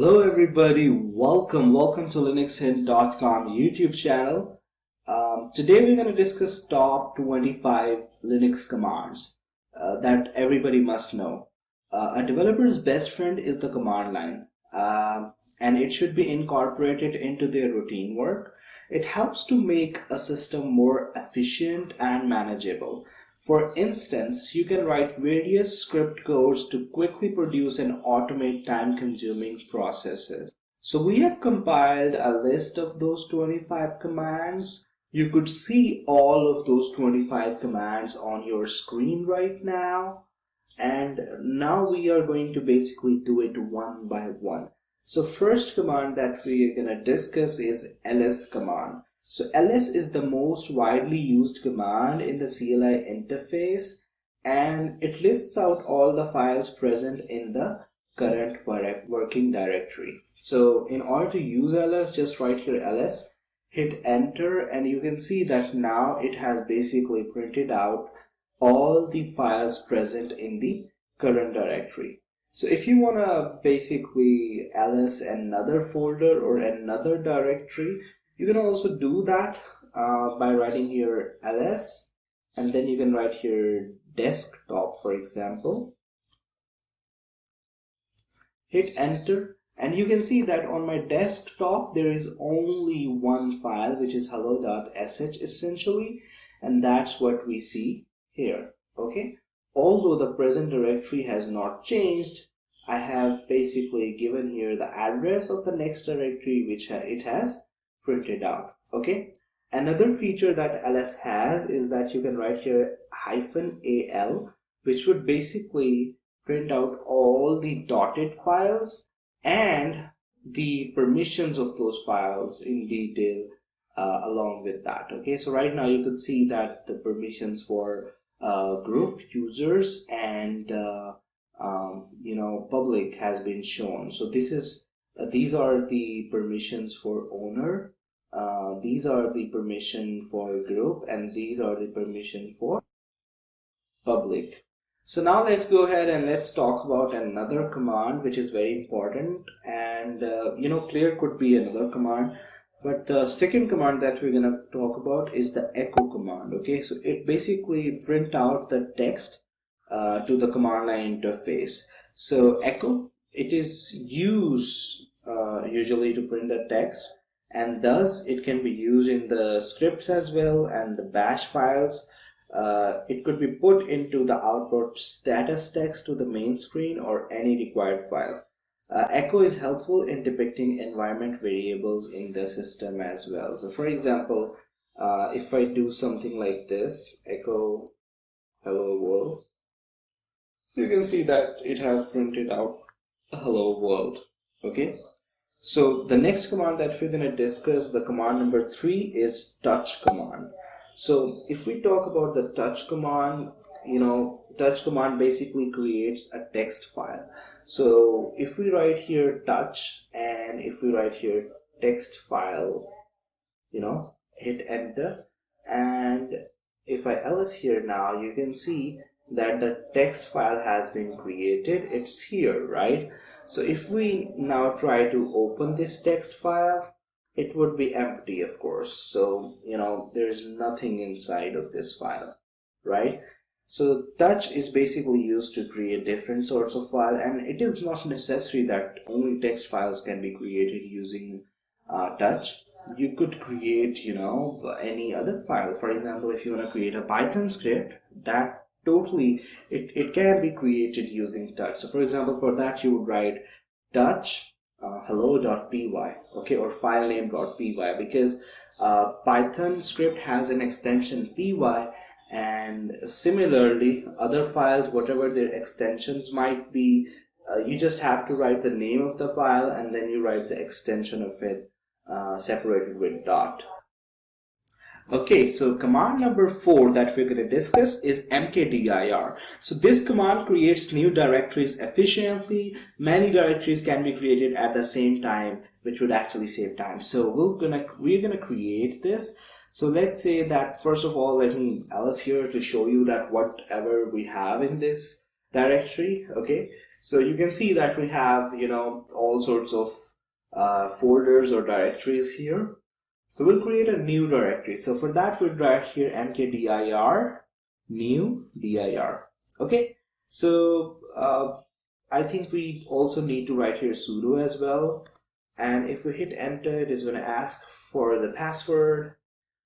Hello everybody, welcome to linuxhint.com YouTube channel. Today we're going to discuss top 25 Linux commands that everybody must know. A developer's best friend is the command line, and it should be incorporated into their routine work. It helps to make a system more efficient and manageable. For instance, you can write various script codes to quickly produce and automate time-consuming processes. So we have compiled a list of those 25 commands. You could see all of those 25 commands on your screen right now. And now we are going to basically do it one by one. So first command that we are going to discuss is ls command. So ls is the most widely used command in the CLI interface, and it lists out all the files present in the current working directory. So in order to use ls, just write here ls, hit enter, and you can see that now it has basically printed out all the files present in the current directory. So if you want to basically ls another folder or another directory, you can also do that by writing here ls, and then you can write here desktop, for example. Hit enter, and you can see that on my desktop there is only one file, which is hello.sh essentially, and that's what we see here. Okay, although the present directory has not changed, I have basically given here the address of the next directory which it has printed out. Okay, another feature that ls has is that you can write here -al, which would basically print out all the dotted files and the permissions of those files in detail along with that. Okay, so right now you could see that the permissions for group, users, and public has been shown. So this is these are the permissions for owner, these are the permission for group, and these are the permission for public. So now let's go ahead and let's talk about another command which is very important, and clear could be another command, but the second command that we're going to talk about is the echo command. Okay, so it basically print out the text to the command line interface. So echo, it is used usually to print the text, and thus it can be used in the scripts as well and the bash files. It could be put into the output status text to the main screen or any required file. Echo is helpful in depicting environment variables in the system as well. So for example, if I do something like this, echo hello world, you can see that it has printed out a hello world. Okay, so the next command that we're going to discuss, the command number 3, is touch command. So if we talk about the touch command, touch command basically creates a text file. So if we write here touch, and if we write here text file, hit enter, and if I ls here now, you can see that the text file has been created. It's here, right? So if we now try to open this text file, it would be empty, of course. So there's nothing inside of this file, right? So touch is basically used to create different sorts of file, and it is not necessary that only text files can be created using touch. You could create any other file. For example, if you want to create a Python script, that totally it can be created using touch. So for example, for that you would write touch hello.py, okay, or filename.py, because Python script has an extension py, and similarly other files, whatever their extensions might be, you just have to write the name of the file and then you write the extension of it separated with dot. Okay, so command number 4 that we're going to discuss is mkdir. So this command creates new directories efficiently. Many directories can be created at the same time, which would actually save time. So we're gonna create this. So let's say that first of all, let me ls here to show you that whatever we have in this directory. Okay, So you can see that we have, all sorts of folders or directories here. So we'll create a new directory. So for that, we'll write here mkdir new dir. Okay. So I think we also need to write here sudo as well. And if we hit enter, it is going to ask for the password.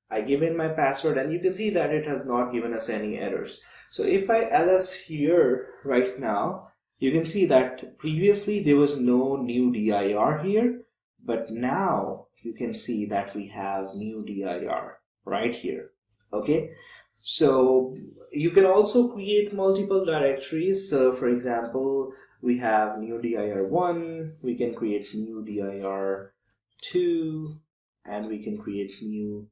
I give in my password, and you can see that it has not given us any errors. So if I ls here right now, you can see that previously there was no new dir here, but now you can see that we have new dir right here. Okay, so you can also create multiple directories. So for example, we have new dir1, we can create new dir2, and we can create new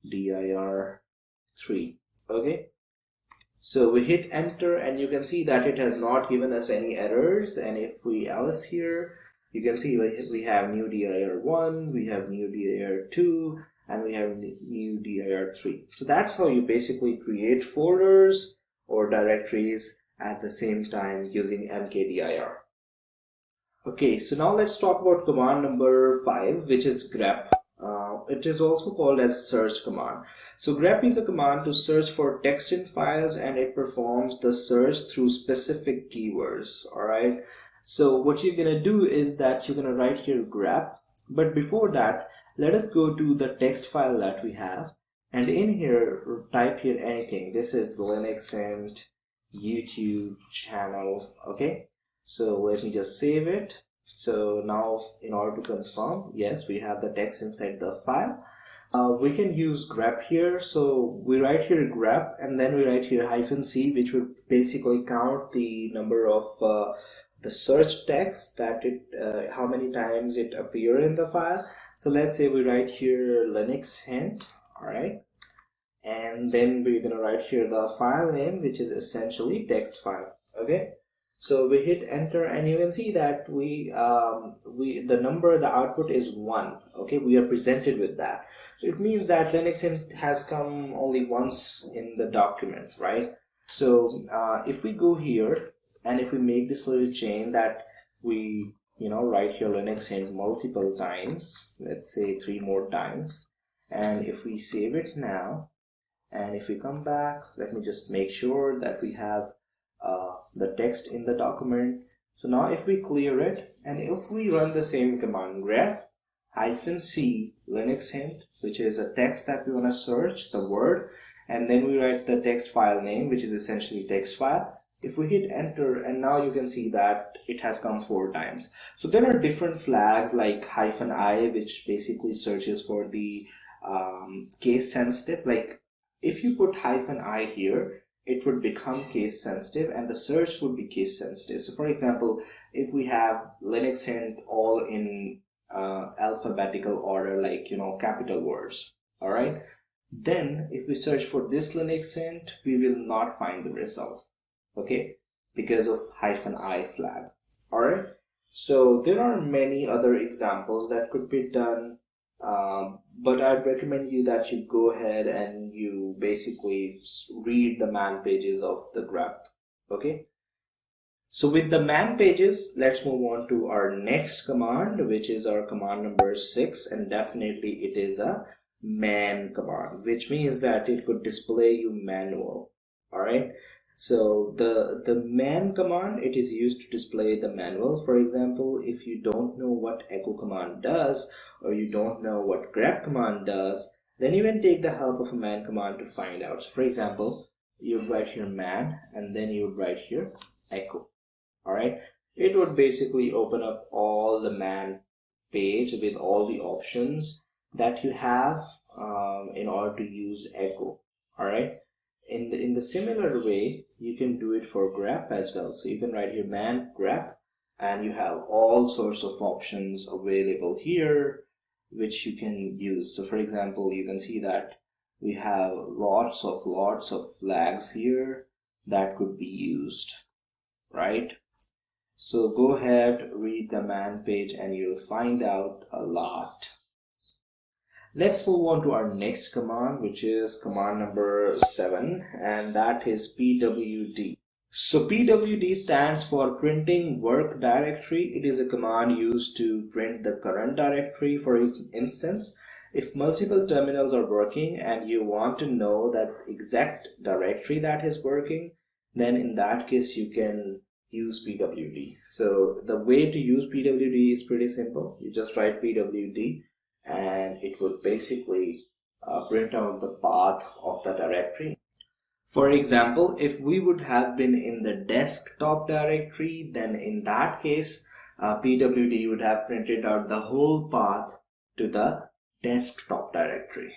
dir3. Okay, so we hit enter, and you can see that it has not given us any errors. And if we ls here, you can see we have new dir1, we have new dir2, and we have new dir3. So that's how you basically create folders or directories at the same time using mkdir. Okay, so now let's talk about command number 5, which is grep. It is also called as search command. So grep is a command to search for text in files, and it performs the search through specific keywords. All right, so what you're gonna do is that you're gonna write here grep, but before that, let us go to the text file that we have, and in here type here anything. This is linuxhint YouTube channel. Okay, so let me just save it. So now, in order to confirm, yes, we have the text inside the file. We can use grep here. So we write here grep, and then we write here -c, which would basically count the number of the search text that how many times it appear in the file. So let's say we write here linuxhint, all right, and then we're gonna write here the file name, which is essentially text file. Okay. So we hit enter, and you can see that the output is 1. Okay, we are presented with that. So it means that linuxhint has come only once in the document, right? So if we go here, and if we make this little chain that we write here linuxhint multiple times, let's say 3 more times, and if we save it now, and if we come back, let me just make sure that we have the text in the document. So now if we clear it, and if we run the same command grep -c linuxhint, which is a text that we want to search, the word, and then we write the text file name, which is essentially text file. If we hit enter, and now you can see that it has come 4 times. So there are different flags like -i, which basically searches for the case sensitive. Like if you put -i here, it would become case sensitive, and the search would be case sensitive. So for example, if we have linuxhint all in alphabetical order, like capital words, all right, then if we search for this linuxhint, we will not find the result, okay, because of -i flag. All right, so there are many other examples that could be done, but I'd recommend you that you go ahead and you basically read the man pages of the grep. Okay, so with the man pages, let's move on to our next command, which is our command number 6, and definitely it is a man command, which means that it could display you manual. All right, so the man command, it is used to display the manual. For example, if you don't know what echo command does, or you don't know what grep command does, then you can take the help of a man command to find out. So for example, you would write here man, and then you would write here echo. All right, it would basically open up all the man page with all the options that you have in order to use echo. All right, in the similar way, you can do it for grep as well. So you can write here man grep, and you have all sorts of options available here which you can use. So for example, you can see that we have lots of flags here that could be used, right? So go ahead, read the man page, and you'll find out a lot. Let's move on to our next command, which is command number 7, and that is pwd. So pwd stands for printing work directory. It is a command used to print the current directory. For instance, if multiple terminals are working and you want to know that exact directory that is working, then in that case you can use pwd. So the way to use pwd is pretty simple. You just write pwd and it would basically print out the path of the directory. For example, if we would have been in the desktop directory, then in that case, pwd would have printed out the whole path to the desktop directory.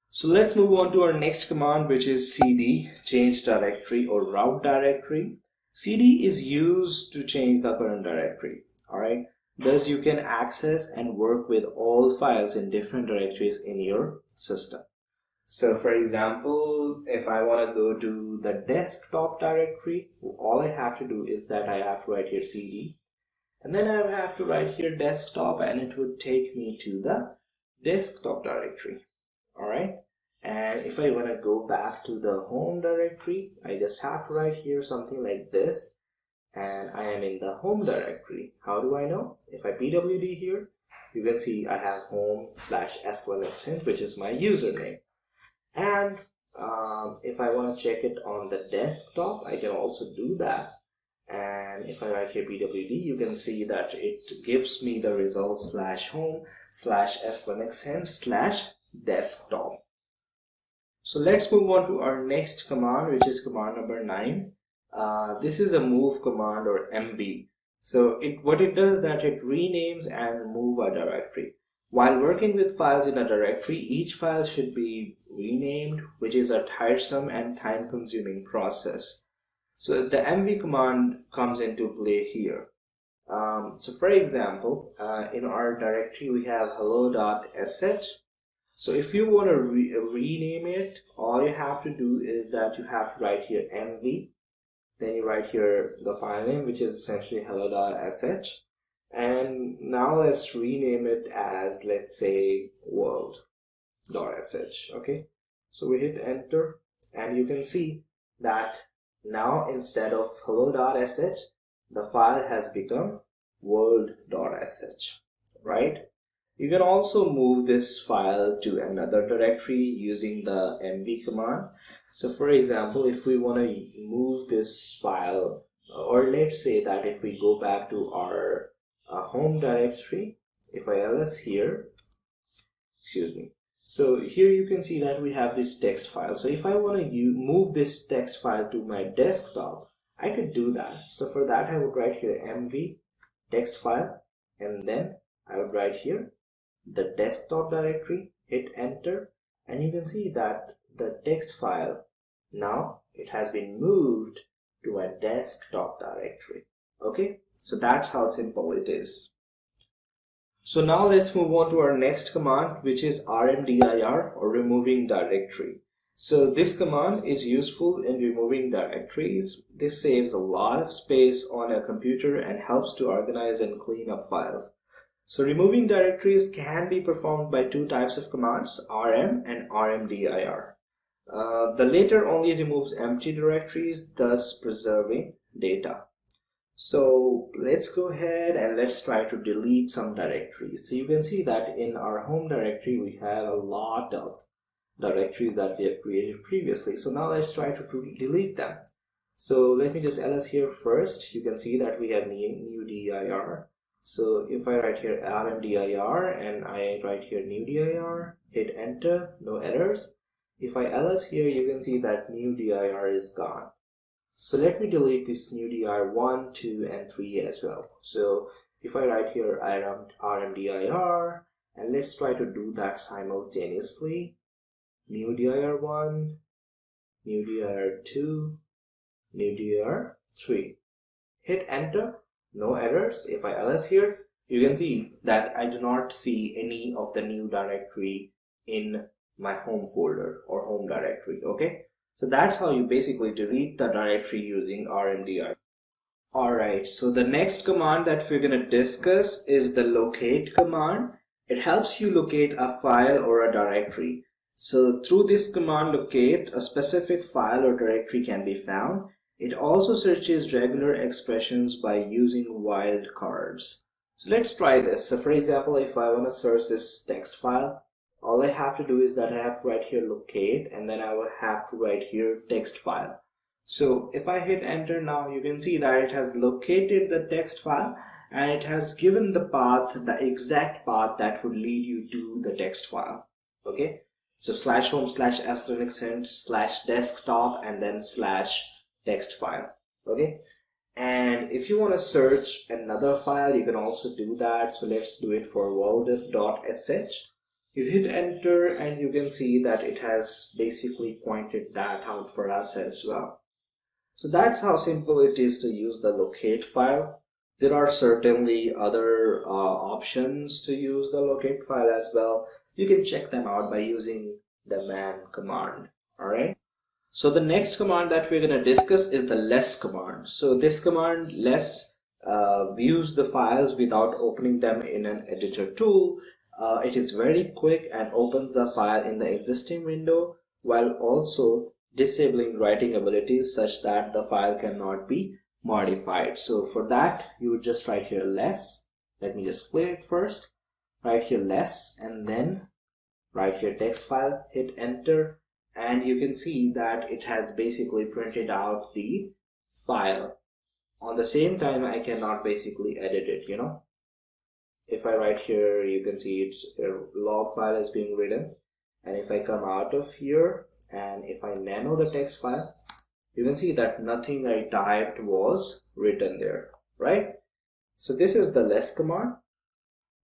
So let's move on to our next command, which is cd, change directory or route directory. Cd is used to change the current directory. Alright, thus you can access and work with all files in different directories in your system. So for example, if I want to go to the desktop directory, all I have to do is that I have to write here cd, and then I have to write here desktop, and it would take me to the desktop directory. Alright, and if I want to go back to the home directory, I just have to write here something like this, and I am in the home directory. How do I know? If I pwd here, you can see I have home/s1xhint, which is my username. And if I want to check it on the desktop, I can also do that. And if I write here pwd, you can see that it gives me the results /home/s1xhint/desktop. So let's move on to our next command, which is command number 9. This is a move command, or mv. So what it does is that it renames and moves a directory. While working with files in a directory, each file should be renamed, which is a tiresome and time-consuming process. So the mv command comes into play here. So for example, in our directory we have hello.sh. So if you want to rename it, all you have to do is that you have to write here mv, then you write here the file name, which is essentially hello.sh. And now let's rename it as, let's say, world.sh. Okay, so we hit enter, and you can see that now instead of hello.sh, the file has become world.sh, right? You can also move this file to another directory using the mv command. So for example, if we want to move this file, or let's say that if we go back to our home directory, if I ls here, so here you can see that we have this text file. So if I want to move this text file to my desktop, I could do that. So for that I would write here mv text file, and then I would write here the desktop directory, hit enter, and you can see that the text file, now it has been moved to a desktop directory. Okay, so that's how simple it is. So now let's move on to our next command, which is rmdir, or removing directory. So this command is useful in removing directories. This saves a lot of space on a computer and helps to organize and clean up files. So removing directories can be performed by two types of commands, rm and rmdir. The latter only removes empty directories, thus preserving data. So let's go ahead and let's try to delete some directories. So you can see that in our home directory we have a lot of directories that we have created previously. So now let's try to delete them. So let me just ls here first. You can see that we have new dir. So if I write here rmdir and I write here new dir, hit enter, no errors. If I ls here, you can see that new dir is gone. So let me delete this new dir 1, 2, and 3 as well. So if I write here rmdir, and let's try to do that simultaneously. New dir 1, new dir 2, new dir 3. Hit enter, no errors. If I ls here, you can see that I do not see any of the new directory in my home folder or home directory. Okay, so that's how you basically delete the directory using rmdir. Alright, so the next command that we're going to discuss is the locate command. It helps you locate a file or a directory. So through this command locate, a specific file or directory can be found. It also searches regular expressions by using wildcards. So let's try this. So for example, if I want to search this text file, all I have to do is that I have to write here locate, and then I will have to write here text file. So if I hit enter now, you can see that it has located the text file and it has given the path, the exact path that would lead you to the text file. Okay, so /home/s linuxhint/desktop and then /text file. Okay, and if you want to search another file, you can also do that. So let's do it for world.sh. You hit enter and you can see that it has basically pointed that out for us as well. So that's how simple it is to use the locate file. There are certainly other options to use the locate file as well. You can check them out by using the man command. Alright. So the next command that we're going to discuss is the less command. So this command less views the files without opening them in an editor tool. It is very quick and opens the file in the existing window while also disabling writing abilities such that the file cannot be modified. So for that, you would just write here less. Let me just clear it first. Write here less and then write here text file, hit enter, and you can see that it has basically printed out the file. On the same time, I cannot basically edit it, you know. If I write here, you can see it's a log file is being written, and if I come out of here and if I nano the text file, you can see that nothing I typed was written there, right? So this is the less command.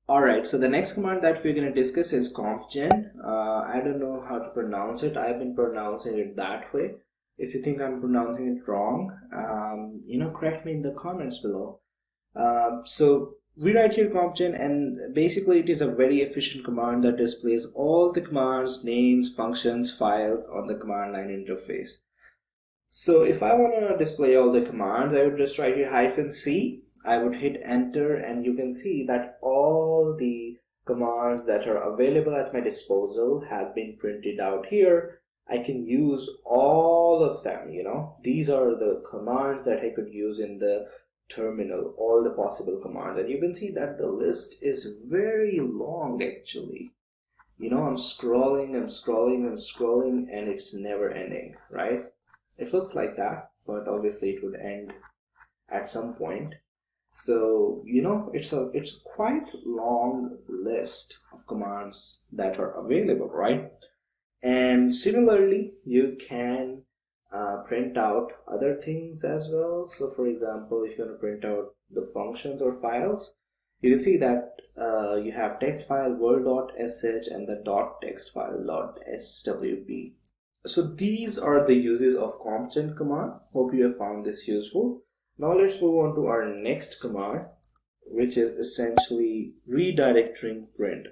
Alright, so the next command that we're going to discuss is compgen. I don't know how to pronounce it. I've been pronouncing it that way. If you think I'm pronouncing it wrong, correct me in the comments below. So we write here compgen, and basically it is a very efficient command that displays all the commands, names, functions, files on the command line interface. So if I want to display all the commands, I would just write here -c. I would hit enter and you can see that all the commands that are available at my disposal have been printed out here. I can use all of them, you know. These are the commands that I could use in the terminal, all the possible commands, and you can see that the list is very long actually. You know, I'm scrolling and scrolling and scrolling and it's never ending, right? It looks like that, but obviously it would end at some point. So, you know, it's quite long list of commands that are available, right? And similarly, you can print out other things as well. So for example, if you want to print out the functions or files, you can see that you have text file world.sh and the .text file .swp. So these are the uses of compgen command. Hope you have found this useful. Now let's move on to our next command, which is essentially redirecting print.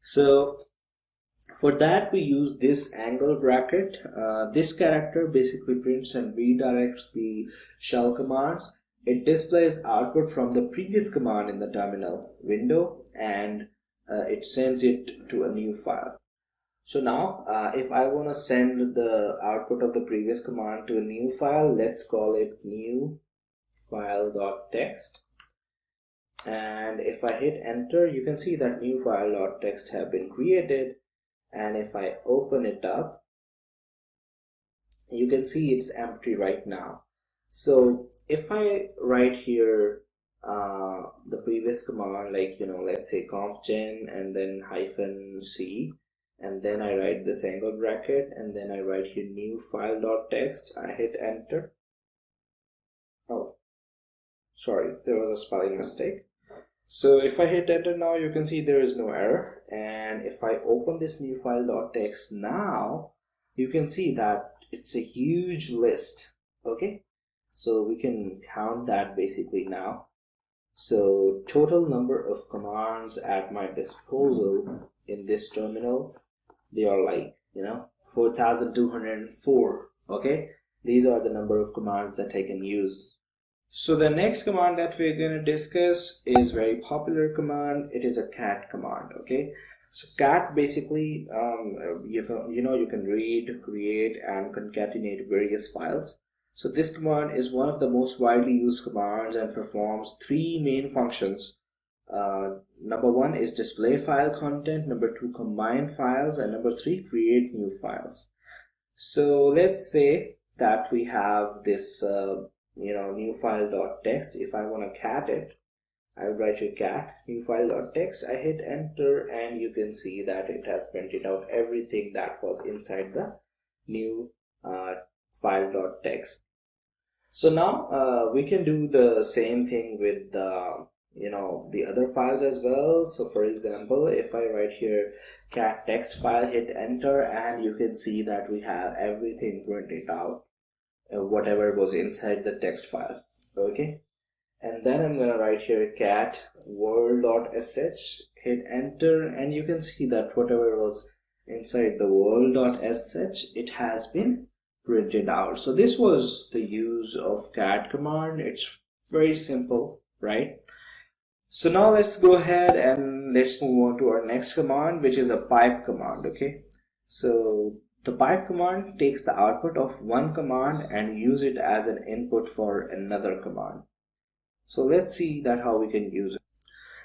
So for that we use this angle bracket. This character basically prints and redirects the shell commands. It displays output from the previous command in the terminal window and it sends it to a new file. So now if I want to send the output of the previous command to a new file, let's call it new file.text, and if I hit enter, you can see that new file.text have been created, and if I open it up, you can see it's empty right now. So if I write here the previous command, like, you know, let's say compgen and then -c, and then I write this angle bracket and then I write here new file.text, I hit enter. Oh, sorry, there was a spelling mistake. So if I hit enter now, you can see there is no error, and if I open this new file.text now, you can see that it's a huge list. Okay, so we can count that basically now. So total number of commands at my disposal in this terminal, they are like, you know, 4,204. Okay, these are the number of commands that I can use. So the next command that we're going to discuss is very popular command. It is a cat command. Okay, so cat basically you can read, create and concatenate various files. So this command is one of the most widely used commands and performs three main functions. Number one is display file content, number two combine files, and number three create new files. So let's say that we have this new file.txt. If I want to cat it, I would write here cat new file.txt. I hit enter and you can see that it has printed out everything that was inside the new file.txt. So now we can do the same thing with the other files as well. So for example, if I write here cat text file, hit enter, and you can see that we have everything printed out, whatever was inside the text file. Okay, and then I'm gonna write here cat world.sh, hit enter, and you can see that whatever was inside the world.sh, it has been printed out. So this was the use of cat command. It's very simple, right? So now let's go ahead and let's move on to our next command, which is a pipe command. Okay, so the pipe command takes the output of one command and use it as an input for another command. So let's see that how we can use it.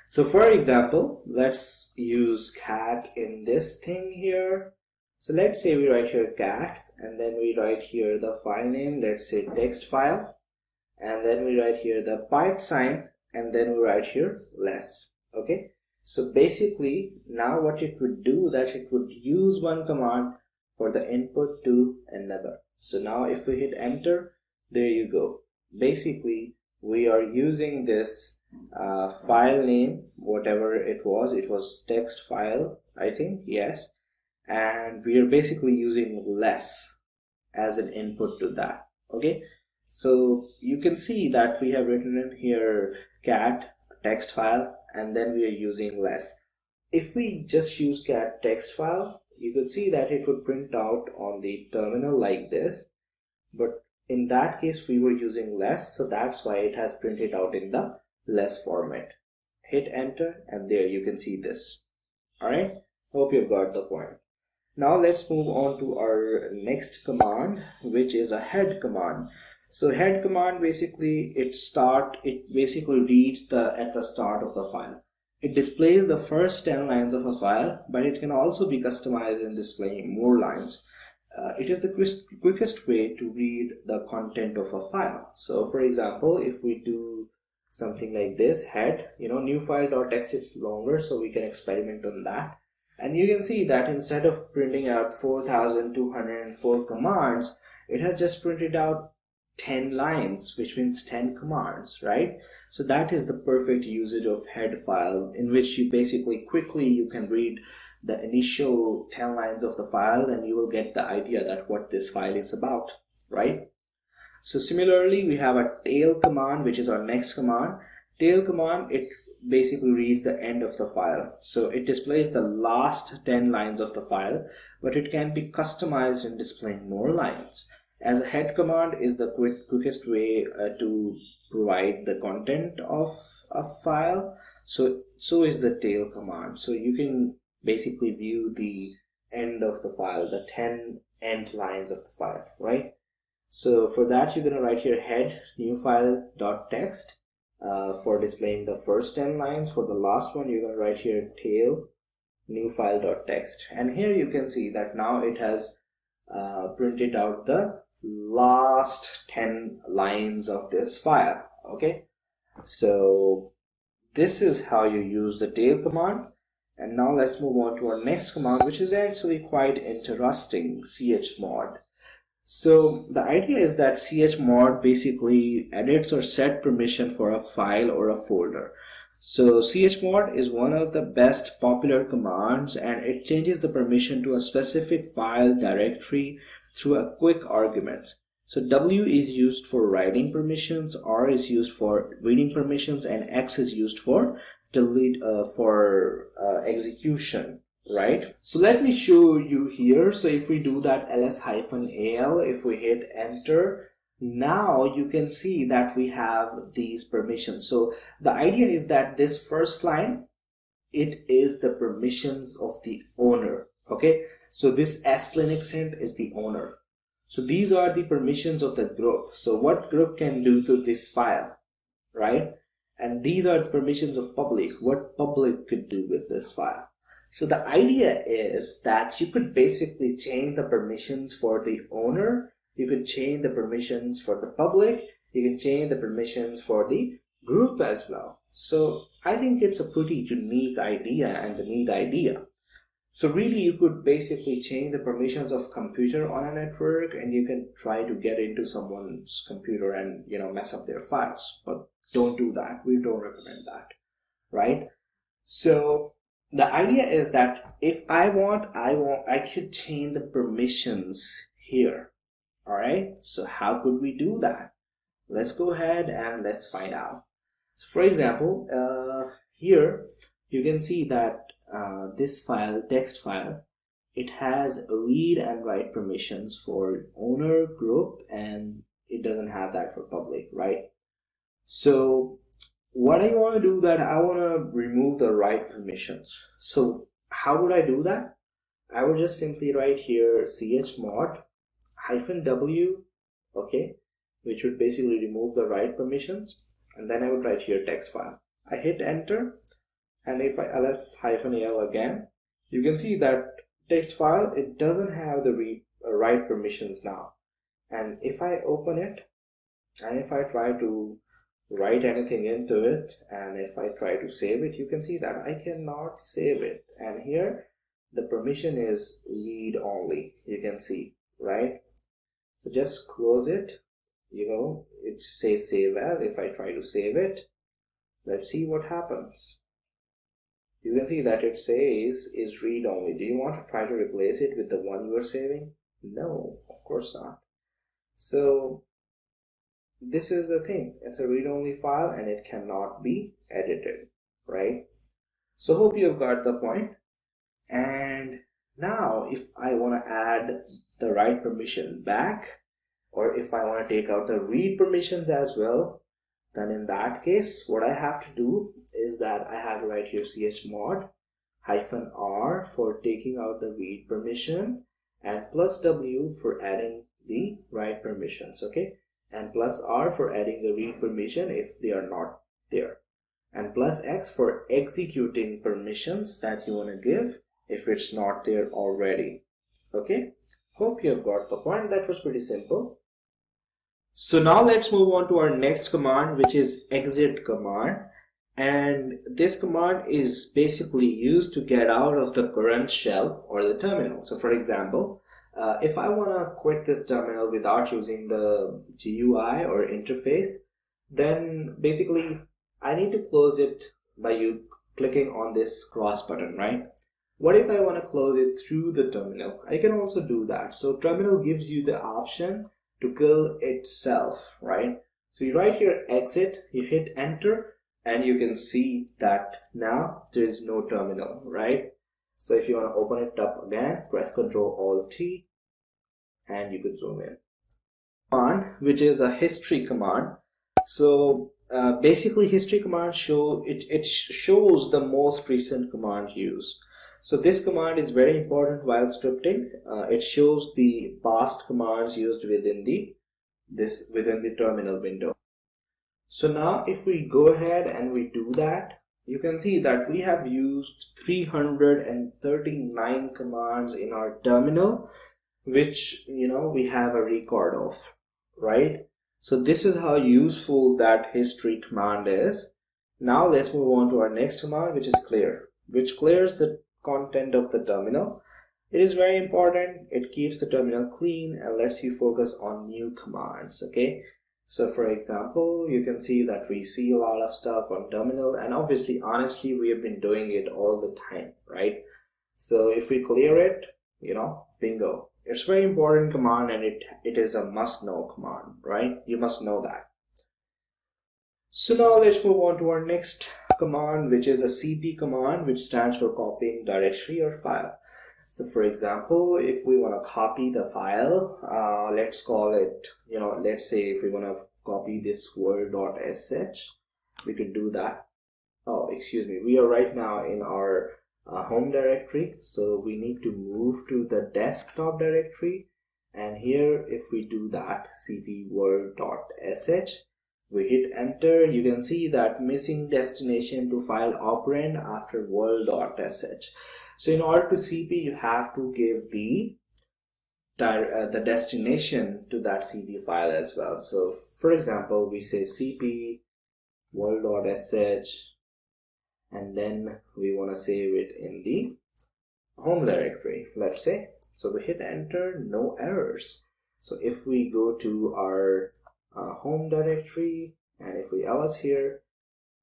So for example, let's use cat in this thing here. So let's say we write here cat, and then we write here the file name, let's say text file, and then we write here the pipe sign, and then we write here less. Okay, so basically now what it would do, that it would use one command for the input to another. So now if we hit enter, there you go. Basically we are using this file name, whatever it was text file, I think, yes, and we are basically using less as an input to that. Okay, so you can see that we have written in here cat text file, and then we are using less. If we just use cat text file, you could see that it would print out on the terminal like this, but in that case we were using less, so that's why it has printed out in the less format. Hit enter, and there you can see this. Alright, hope you've got the point. Now let's move on to our next command, which is a head command. So head command, basically it basically reads at the start of the file. It displays the first 10 lines of a file, but it can also be customized in displaying more lines. It is the quickest way to read the content of a file. So for example, if we do something like this, head, new file.txt is longer, so we can experiment on that. And you can see that instead of printing out 4,204 commands, it has just printed out 10 lines, which means 10 commands, right? So that is the perfect usage of head file, in which you basically quickly you can read the initial 10 lines of the file, and you will get the idea that what this file is about, right? So similarly, we have a tail command, which is our next command. Tail command, it basically reads the end of the file. So it displays the last 10 lines of the file, but it can be customized in displaying more lines. As a head command is the quickest way to provide the content of a file, so is the tail command. So you can basically view the end of the file, the 10 end lines of the file, right? So for that, you're going to write here head new file.txt for displaying the first 10 lines. For the last one, you're going to write here tail new file.txt, and here you can see that now it has printed out the last 10 lines of this file. Okay, so this is how you use the tail command. And now let's move on to our next command, which is actually quite interesting, chmod. So the idea is that chmod basically edits or set permission for a file or a folder. So chmod is one of the best popular commands, and it changes the permission to a specific file directory through a quick argument. So W is used for writing permissions, R is used for reading permissions, and X is used for execution, right? So let me show you here. So if we do that ls-al, if we hit enter, now you can see that we have these permissions. So the idea is that this first line, it is the permissions of the owner. Okay, so this linuxhint is the owner. So these are the permissions of the group. So what group can do to this file, right? And these are the permissions of public, what public could do with this file. So the idea is that you could basically change the permissions for the owner, you could change the permissions for the public, you can change the permissions for the group as well. So I think it's a pretty unique idea and a neat idea. So really you could basically change the permissions of computer on a network, and you can try to get into someone's computer and mess up their files. But don't do that. We don't recommend that, right? So the idea is that if I could change the permissions here. All right. So how could we do that? Let's go ahead and let's find out. So for example, here you can see that this file, text file, it has read and write permissions for owner, group, and it doesn't have that for public, right? So what I want to do that I want to remove the write permissions. So how would I do that? I would just simply write here chmod -w, okay, which would basically remove the write permissions, and then I would write here text file. I hit enter, and if I ls-l again, you can see that text file, it doesn't have the write permissions now. And if I open it, and if I try to write anything into it, and if I try to save it, you can see that I cannot save it. And here the permission is read only, you can see, right? So just close it, it says save as. If I try to save it, let's see what happens. You can see that it says is read only. Do you want to try to replace it with the one you are saving? No, of course not. So this is the thing, it's a read-only file and it cannot be edited, right? So hope you have got the point. And now if I want to add the write permission back, or if I want to take out the read permissions as well, then in that case what I have to do is that I have to write here chmod -r for taking out the read permission, and +w for adding the write permissions, okay? And +r for adding the read permission if they are not there, and +x for executing permissions that you want to give if it's not there already. Okay, hope you have got the point. That was pretty simple. So now let's move on to our next command, which is exit command. And this command is basically used to get out of the current shell or the terminal. So for example, if I want to quit this terminal without using the GUI or interface, then basically I need to close it by you clicking on this cross button, right? What if I want to close it through the terminal? I can also do that. So terminal gives you the option to kill itself, right? So you write here exit, you hit enter, and you can see that now there is no terminal, right? So if you want to open it up again, press Ctrl-Alt-T, and you could zoom in. Command, which is a history command. So basically history command shows the most recent command used. So this command is very important while scripting. It shows the past commands used within the terminal window. So now if we go ahead and we do that, you can see that we have used 339 commands in our terminal, which we have a record of, right? So this is how useful that history command is. Now let's move on to our next command, which is clear, which clears the content of the terminal. It is very important. It keeps the terminal clean and lets you focus on new commands, okay? So for example, you can see that we see a lot of stuff on terminal, and obviously, honestly, we have been doing it all the time, right? So if we clear it, bingo. It's a very important command, and it is a must-know command, right? You must know that. So now let's move on to our next command, which is a cp command, which stands for copying directory or file. So for example, if we want to copy the file, let's call it, let's say if we want to copy this word.sh, we could do that. Oh, excuse me. We are right now in our home directory. So we need to move to the desktop directory. And here if we do that cp world.sh, we hit enter, you can see that missing destination to file operand after world.sh. So in order to cp, you have to give the destination to that cp file as well. So for example, we say cp world.sh, and then we want to save it in the home directory, let's say. So we hit enter, no errors. So if we go to our home directory, and if we ls here,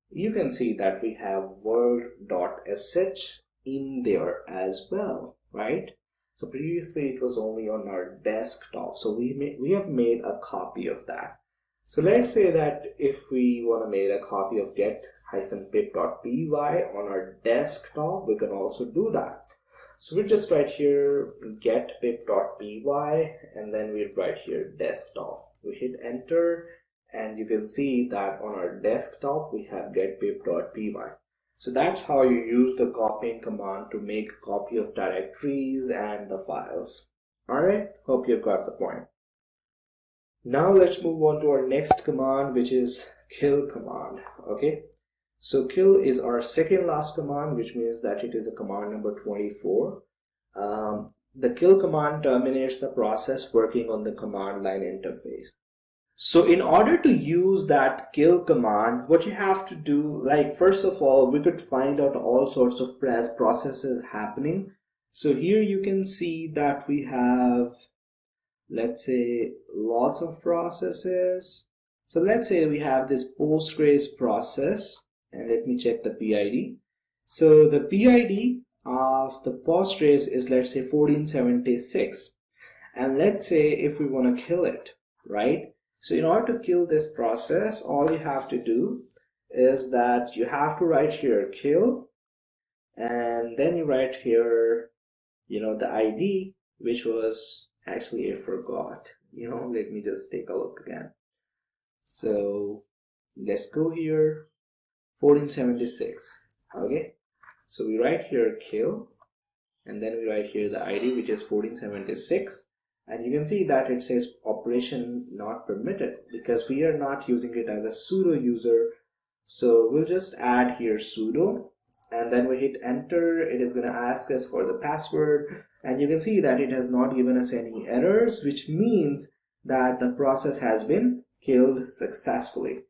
you can see that we have world.sh in there as well, right? So previously it was only on our desktop, so we have made a copy of that. So let's say that if we want to make a copy of get-pip.py on our desktop, we can also do that. So we just write here get-pip.py, and then we write here desktop. We hit enter, and you can see that on our desktop we have get-pip.py. So that's how you use the copying command to make a copy of directories and the files. Alright, hope you've got the point. Now let's move on to our next command, which is kill command. Okay, so kill is our second last command, which means that it is a command number 24. The kill command terminates the process working on the command line interface. So in order to use that kill command, what you have to do, like first of all, we could find out all sorts of processes happening. So here you can see that we have, let's say, lots of processes. So let's say we have this Postgres process, and let me check the PID. So the PID of the Postgres is, let's say, 1476. And let's say if we want to kill it, right? So in order to kill this process, all you have to do is that you have to write here kill, and then you write here, the ID, which was actually I forgot. Let me just take a look again. So let's go here, 1476. Okay, so we write here kill, and then we write here the ID, which is 1476. And you can see that it says operation not permitted because we are not using it as a sudo user. So we'll just add here sudo, and then we hit enter. It is going to ask us for the password, and you can see that it has not given us any errors, which means that the process has been killed successfully.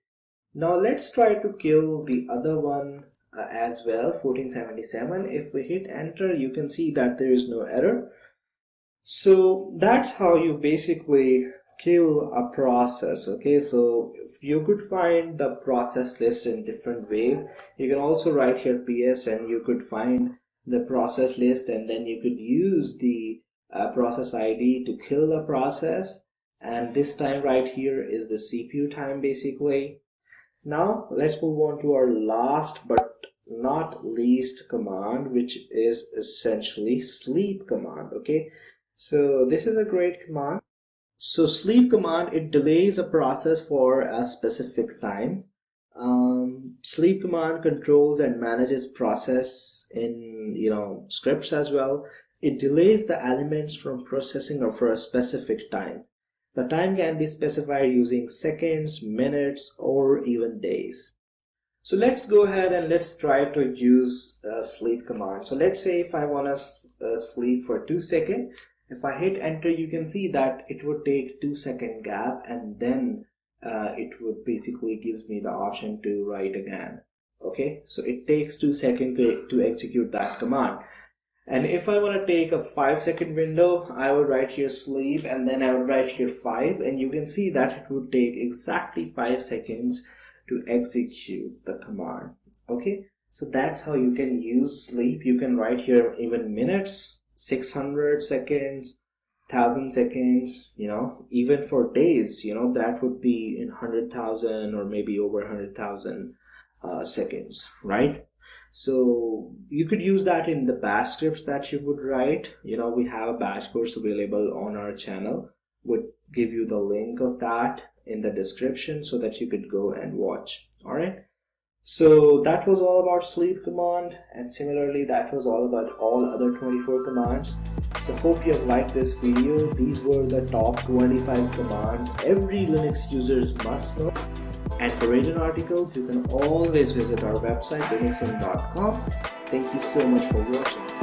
Now let's try to kill the other one as well, 1477. If we hit enter, you can see that there is no error. So that's how you basically kill a process. Okay, so you could find the process list in different ways. You can also write here ps, and you could find the process list, and then you could use the process ID to kill the process. And this time right here is the CPU time basically. Now let's move on to our last but not least command, which is essentially sleep command. Okay, so this is a great command. So sleep command, it delays a process for a specific time. Sleep command controls and manages process in scripts as well. It delays the elements from processing or for a specific time. The time can be specified using seconds, minutes, or even days. So let's go ahead and let's try to use sleep command. So let's say if I want to sleep for 2 seconds, if I hit enter, you can see that it would take 2-second gap, and then it would basically gives me the option to write again. Okay, so it takes 2 seconds to execute that command. And if I want to take a 5-second window, I would write here sleep, and then I would write here 5, and you can see that it would take exactly 5 seconds to execute the command. Okay, so that's how you can use sleep. You can write here even minutes, 600 seconds, 1000 seconds, even for days, that would be in 100,000 or maybe over 100,000 seconds, right? So you could use that in the bash scripts that you would write. We have a bash course available on our channel. Would give you the link of that in the description so that you could go and watch. All right, So that was all about sleep command, and similarly that was all about all other 24 commands. So hope you have liked this video. These were the top 25 commands every Linux users must know. And for written articles, you can always visit our website linuxhint.com. Thank you so much for watching.